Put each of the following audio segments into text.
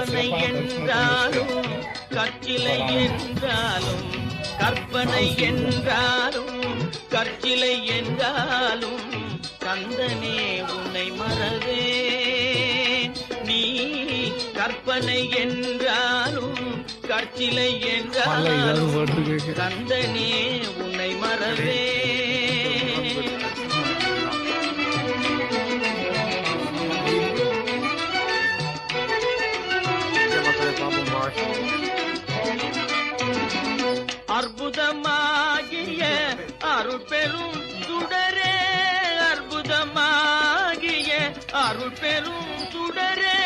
கற்பனை என்றாலும் கற்சிலை என்றாலும் கற்பனை என்றாலும் கற்சிலை என்றாலும் கந்தனே உன்னை மறவே நீ கற்பனை என்றாலும் கற்சிலை என்றாலும் கந்தனே உன்னை மறவே அற்புதமாகிய அருட்பெரும் சுடரே அற்புதமாகிய அருட்பெரும் சுடரே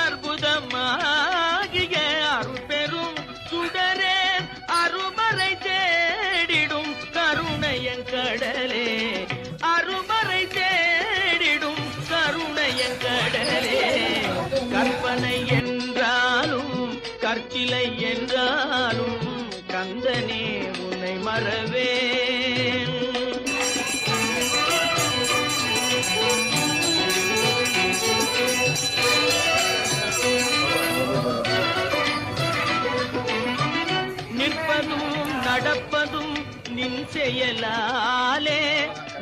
அற்புதமாகிய அருட்பெரும் சுடரே அருமறை தேடிடும் கருணையன் கடலே அருமறை தேடிடும் கருணையன் கடலே கற்பனை என்றாலும் கற்சிலை என்றாலும் கந்தனே உன்னை மறவே நிற்பதும் நடப்பதும் நின் செயலாலே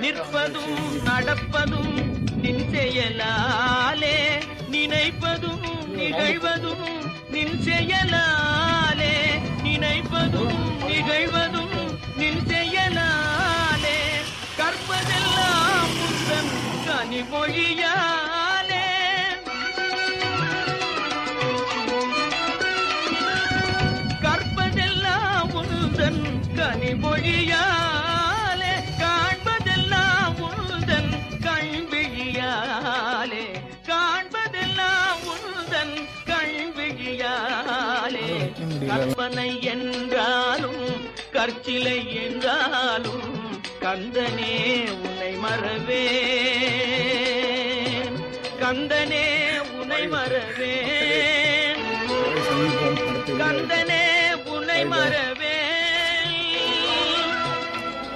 நிற்பதும் நடப்பதும் நின் செயலாலே நினைப்பதும் நிகழ்வதும் நின் செயலாலே நினைப்பதும் நிகழ்வதும் நின் செயலாலே கற்பதெல்லாம் உந்தன் கனிமொழியாலே கற்பதெல்லாம் உந்தன் கனிமொழியாலே காண்பதெல்லாம் உந்தன் கண்விழியாலே காண்பதெல்லாம் உந்தன் கண்விழியாலே கற்பனை என்றாலும் கற்சிலை என்றாலும் கந்தனே உன்னை மறவே கந்தனே உன்னை மறவே கந்தனே உன்னை மறவே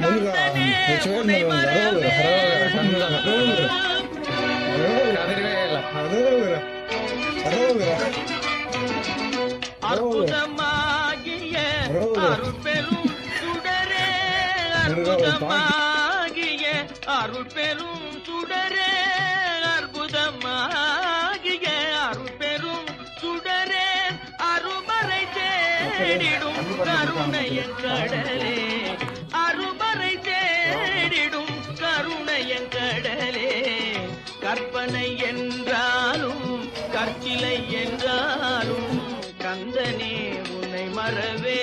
கந்தனே உன்னை மறவே அற்புதமாகிய அருட்பெரும் சுடரே அற்புதமாகிய அருட்பெரும் சுடரே அற்புதமாகிய அருட்பெரும் சுடரே அருமறை தேடிடும் கருணையன் கடலே அருமறை தேடிடும் கருணையன் கடலே கற்பனை என்றாலும் கற்சிலை என்றாலும் கந்தனே உன்னை மறவே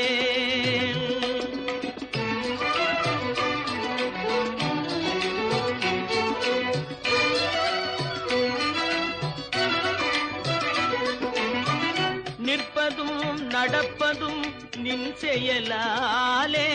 நிற்பதும் நடப்பதும் நின் செயலாலே